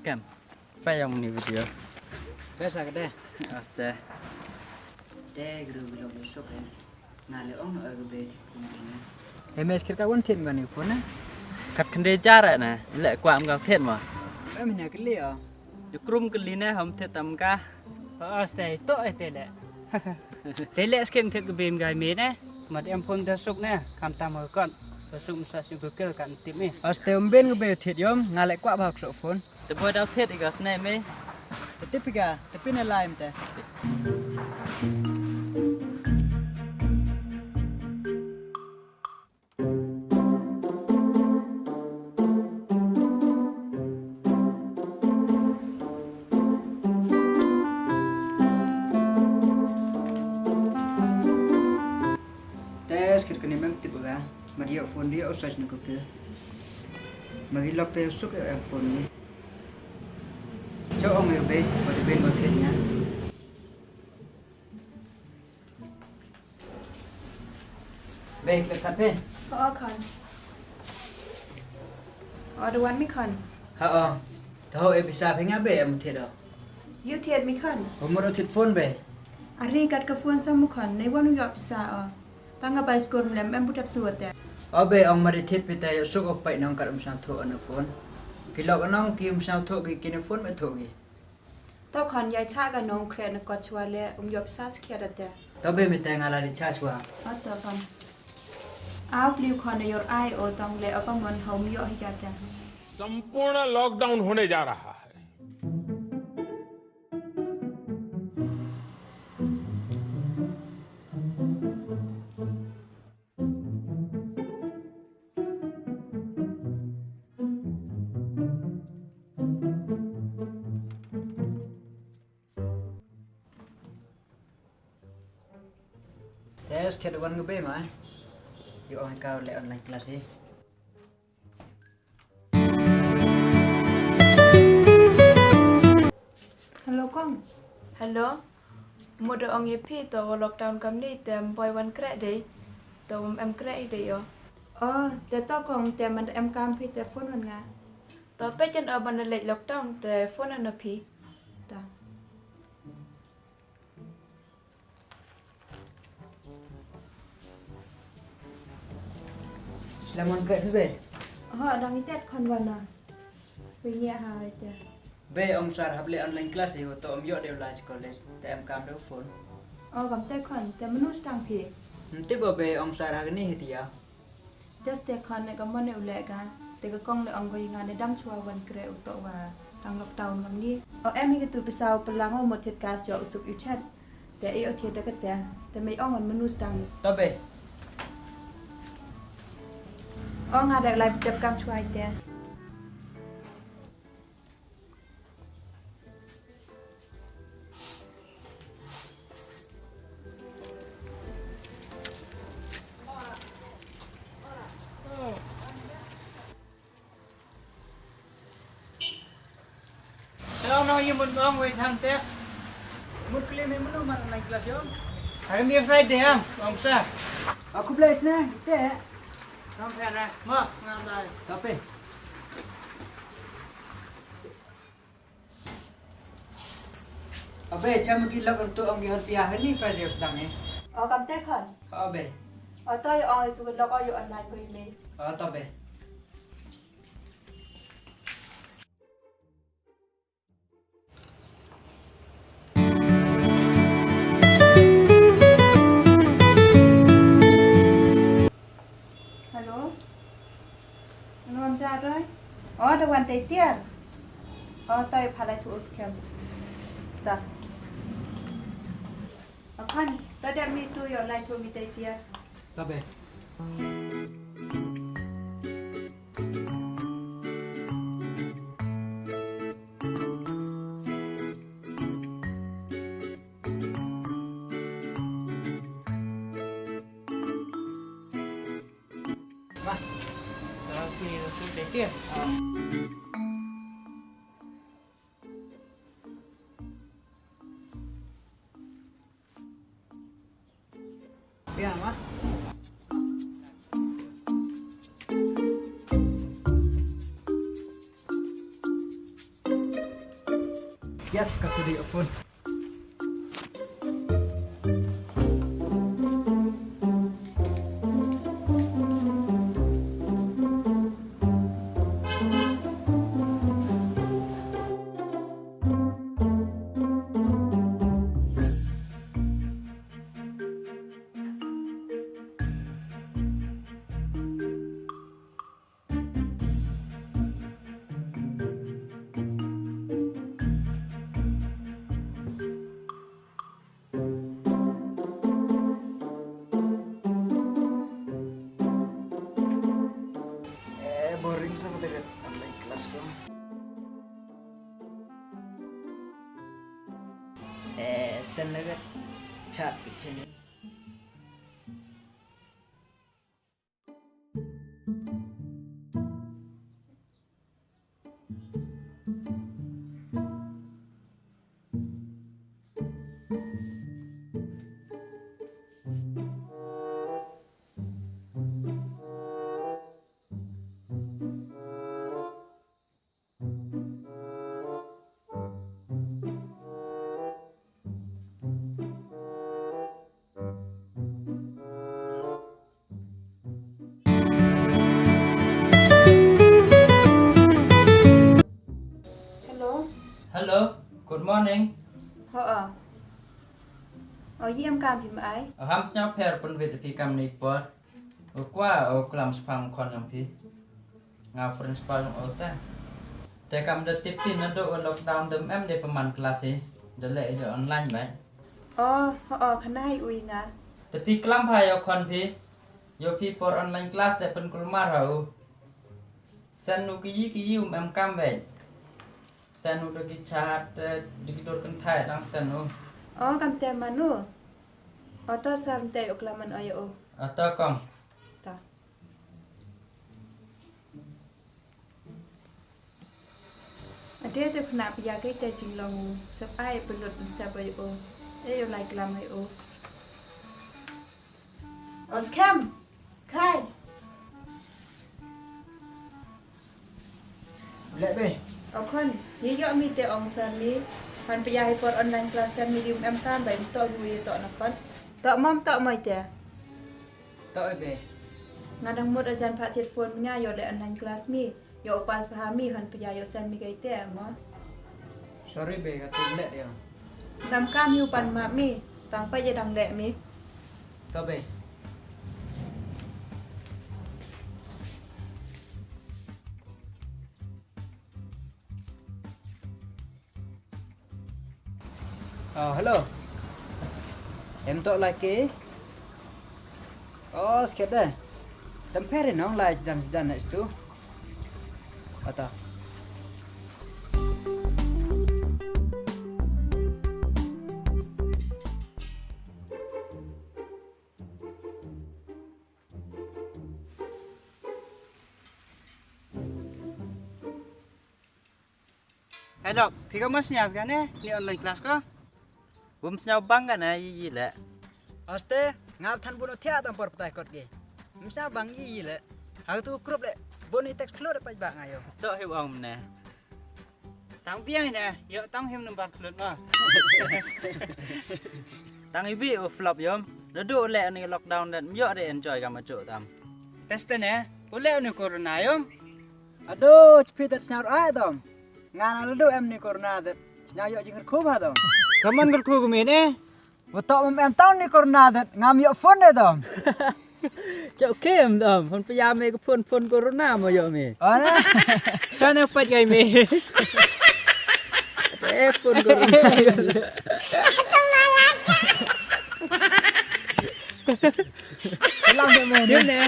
Scan. Payung ni video. Biasa ke deh? Aste. Deh guru besok kan. Nale ong no agbe. Emes kira kawan thiên kan ni phone na. Kat kende cara na. Lek kwa am kau thiên ma. Mina keli ah. Jukrum keli na ham thiên tam ka. Aste itu tele. Tele scan thiên ke bim gai me na. Mat em phone dah suk na. Kam tam ho kon. Besuk sa si Google kan tip ni. Aste umben ke be thiên yom. Ngalek kwa bak sok phone. Terbuat dah thiên ikas na me. Tapi ka, tapi na lime teh. Tes kira kini memang tipe kan. Mari phone dia usah nak ke. Mari lock teh suk phone ni. Cho ông yêu bé, có thể bên có thể nhá. Bé là thật bé. Con. Đồ ăn mi con. Thôi em bisa phải ngã bé em thiệt rồi. You thiệt mi con. Hôm nay thiệt phone bé. Ari kat ka phone sa mu con, nei wanu yo bisa. Tanga bai skor mlem em butap suat ya. Bé ông mà thiệt bị tay suk op pai nong karam sang tho anh phone. Kilo kan nong kim sang tho ki phone mai tho ki. Tao con yai cha ga nong kre na ko chwa le yo bisa skya da te. Tao bé mi tay ngala di cha chwa. Tao con. Ao liu con yor ai o tong le apa mon hom yo hi ya te. संपूर्ण लॉकडाउन होने जा रहा है। Tes kira wan ke bé mà. Yo orang kau le online kelas ni. Hello con. Hello. Một ông ye phi to lockdown kam ni tem boy one crack day. To em crack day yo. Te tao con te man em cam phi te phone man nga. To pe chen ban le lockdown te phone na phi. Ta. Selamat kerja bé. Đang itet con wana. Wi nya hai te. Bé ông sar hable online class hi to om yo đều lại college te em cam đâu phone. Gam te con te manu stang phi. Tiếp bé ông sar ha ni hi ya. Just te con ne gam ne ule ga. Te ka kong le ong go nga ne dam chua wan kre u to wa đang lockdown gam ni. Em hi tu pisau pelang mo thet ka yo usuk yu chat. Te ai o thet da ka te mai ong manu stang. Tao bé. Nga da lai tep kam chua te. Hello, no, you muốn ông về thằng té. Muốn claim em muốn mà online class yo. Hai mi Friday am, ông sa. Aku place na, té. Không phải này, mơ, ngang đây. Copy. Abe, chăm cái log untuk ông gihat pia hari Friday sedang ni. Gam te con. Abe. To yo tu log yo online go me. Tao bé. Hello. Ngon cha rồi. Da wan te tiar. Toi phalai thu scam. Ta. Con, ta đem mi tu yo lai thu mi te tiar. Tao bé. Vâng. Thì tôi để tiền. Biết không á? Yes, got to the phone. Boring sama dengan online kelas ko. Sen nagat chat bitini. Hello, good morning. ยี่ยมการพิมพ์ไอ้ Ham snap pair pun vid pi kam ni por. Qua o klam spang kon yang pi. Nga principal o sa. Te kam de tip tin na do lockdown dem em de paman kelas e. De le de online ba. คณะให้อุยงา Te pi klam phai o kon pi. Yo pi por online class de pen kulmar hau. San nu ki yi em kam ba. San nu de ki chat de ki dor kan thai dang san nu. กำแต่มานูต้อสามแต่อกลามันอายโอ Ata kong. ต่ออันเดียตัวขณะพยาใกล้แต่จริงลองสับไอ้เป็นหลุดมันแซบอายโอได้อยู่ไรกลามอายโอสแคมใคร Lek be. คนยี่ยอมีแต่องศามีมันพยาให้ปอดออนไลน์คลาสมีดิมแอมการแบบต่ออยู่ต่อนักคนต่อมั่มต่อไม่แต่ Tak be. งานทั้งหมดอาจารย์พระเทศฟนง่ายอยู่ในออนไลน์คลาสมีอยู่อุปสรรคมีหันพยายจันมีไกแต่มั้ง Sorry be, kata lek dia. นำข้ามอยู่ปันมามีต่างไปจะดังแดะมี Tak be. Oh, hello. Em tok lagi. Oh, sikit dah. Temperin nong lai sedang nak situ. Atau? Eh dok, pika mas siap kan ni online kelas kah? Bum snap bang kan yi le. Aste ngap than bunuh tiap tampor petai kot ge. Misa bang yi le. Aku tu grup le. Boni tek keluar dapat bang ayo. Tok hiu ong ne. Tang piang ni, yo tang him numbar keluar mah. Tang ibi o flop yom. Ledu le ni lockdown dan yo de enjoy kam acu tam. Teste ni, boleh ni corona yom. Aduh, cepet dah senyap ay dom. Ngana ledu em ni corona dah. Nyayo jingker kubah dom. Kaman kerku kumi ni. Betok em tahu ni corona dah. Ngam yo phone dah dom. Cok kem dom. Hon payah me ke phone corona mo yo me. Oh na. Sana pat gay me. Phone corona. Lang ni. Sini.